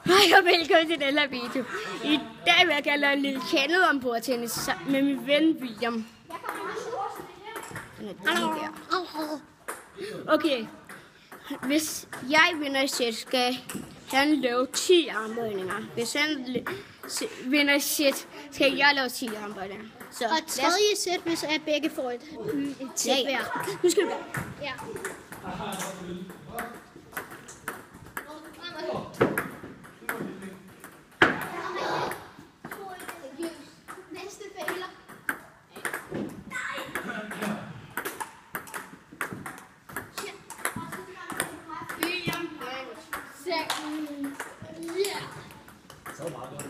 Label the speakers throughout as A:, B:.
A: Hej og velkommen til den her video. I dag vil jeg gerne lave en lille channel om bordtennis med min ven William. Okay, hvis jeg vinder et sæt, skal han lave 10 armbøjninger. Hvis han vinder et sæt, skal jeg lave 10 armbøjninger.
B: Så og tredje sæt, hvis jeg begge får et sæt hver.
A: Nu skal vi gøre.
B: Ja. Næste fejler.
A: William,
B: Ja.
C: Så meget godt.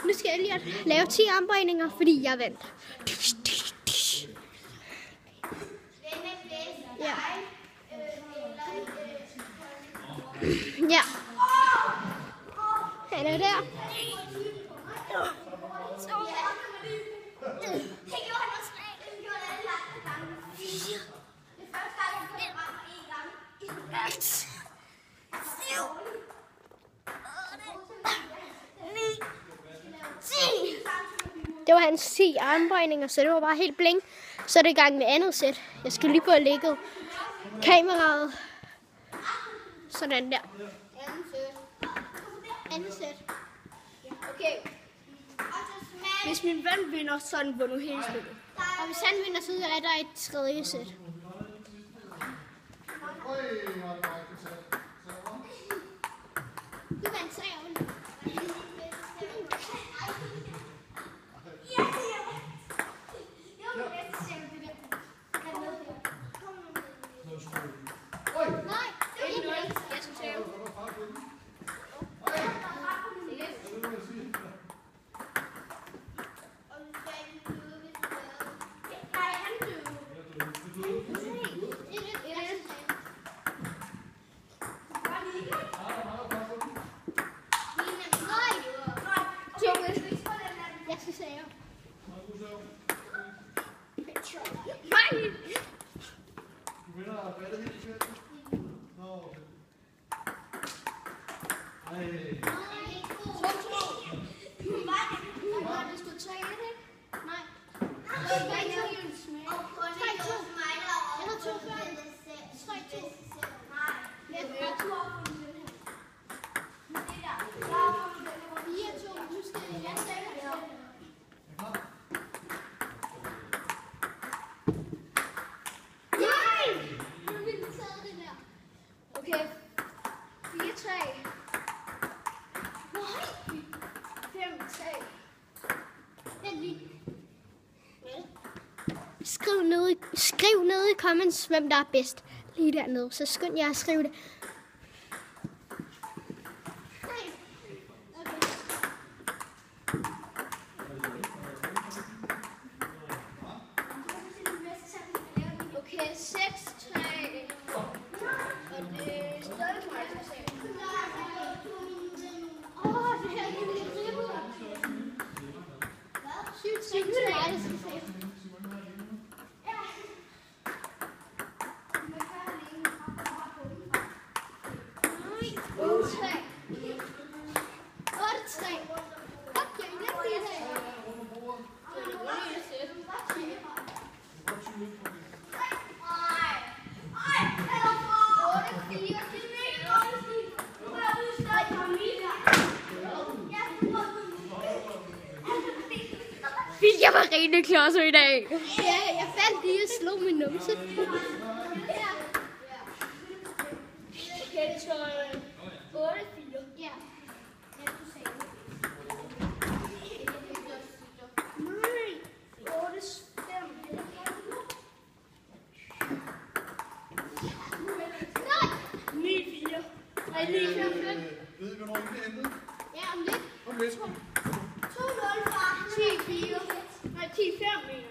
B: Nu skal jeg lige lave 10 armbøjninger, fordi jeg vandt. Ja. Ja. Han er der. Det var hans 10 armbøjninger, så det var bare helt blink. Så er det i gang med andet sæt. Jeg skal lige få lægget kameraet. Sådan der. Andet sæt. Okay.
A: Hvis min ven vinder, så er den vundet hele spillet.
B: Og hvis han vinder, så er der et tredje sæt. Du vandt 3 år. Nej, det er ikke.
A: Jeg skal save.
B: Jeg skal save.
A: Nej!
C: Du vinder rabattet helt selv. Nå, okay. Ej.
B: Det skulle 3, ikke? Nej.
A: Okay. 4-3. 5-3.
B: Skriv ned i comments, hvem der er bedst. Lige dernede. Så skynd jer at skrive det.
A: Okay, 6-3. Og det er stadig mig, der skal save.
B: Det her er lidt ribbet. 7-3. Jeg skal save.
A: Jeg var rigtig klodser i dag.
B: Ja, jeg faldt lige og slog min numse.
A: Okay, det står 8-4.
B: Ja.
A: Nej, 8-5.
B: Nej!
A: 9-4. Nej, 9-5.
C: Ved I, hvornår I bliver hentet?
B: Ja, om lidt.
C: Om lidt.
B: 2-0 far.
A: 10-4. Nej, 10-5 mener jeg.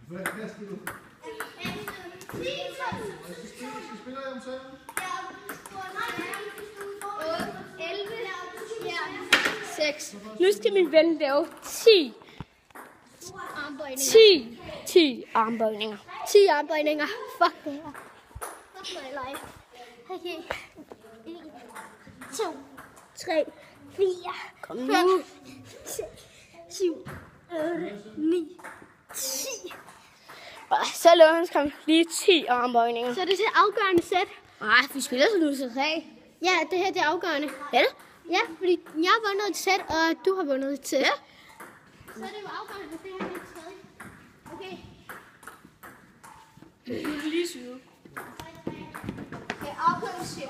C: Hvad kaster du? Så spiller jeg om sagen?
A: 6. Nu skal min ven lave 10 armbøjninger.
B: 10 armbøjninger. Fuck det her. Fuck my life. Okay. 1, 2, 3, 4,
A: Kom
B: 5,
A: nu.
B: 6, 7, 8, 9, 10.
A: Så laver han lige 10 armbøjninger.
B: Så er det til afgørende sæt.
A: Nej, vi spiller så nu til 3.
B: Ja, det her det er afgørende.
A: Er det?
B: Ja, fordi jeg har vundet et sæt, og du har vundet et sæt.
A: Ja.
B: Så er det jo afgørende, hvis det her er et tredje. Okay.
A: Du er lige syge.
B: Det er afgørende sæt.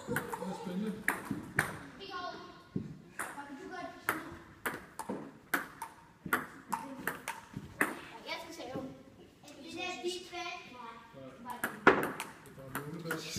C: Det er spændende.
B: Jeg skal save. Det er dit fag.
C: Det er lånebasis.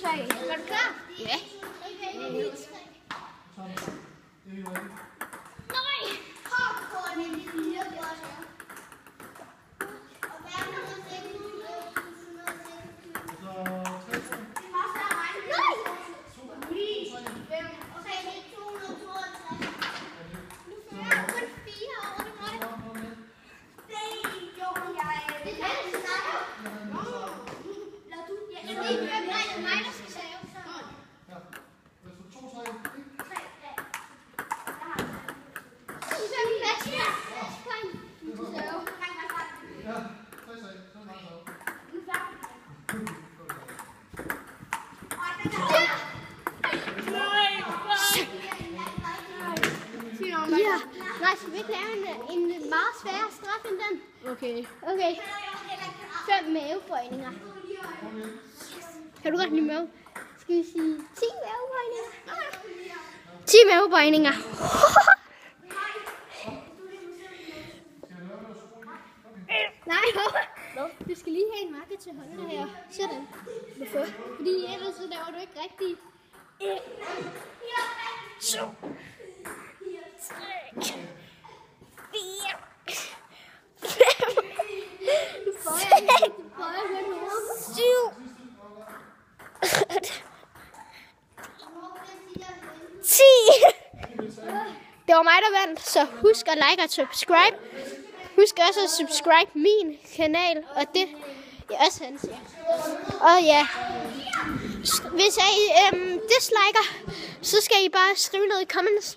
A: 3. Er du klar? Ja.
B: Ja, nej, skal vi ikke lave en meget sværere straf end den?
A: Okay.
B: Okay. 5 mavebøjninger. Kan du godt lide mave? Skal vi sige 10 mavebøjninger? 10 mavebøjninger. Nej, du skal lige have en makke til at holde det her. Sådan. Hvorfor? Fordi ellers så laver du ikke rigtig. 1, 2, 3, 4, 5, 6, 7, 10. Det var mig, der vandt, så husk at like og subscribe. Husk også at subscribe min kanal, og det er også hans. Og ja, hvis I disliker, så skal I bare skrive noget i comments,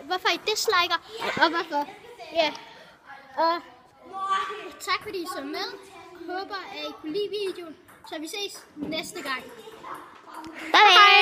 B: hvorfor I disliker, og hvorfor. Ja. Og tak fordi I så med. Håber, at I kunne lide videoen, så vi ses næste gang. Bye bye.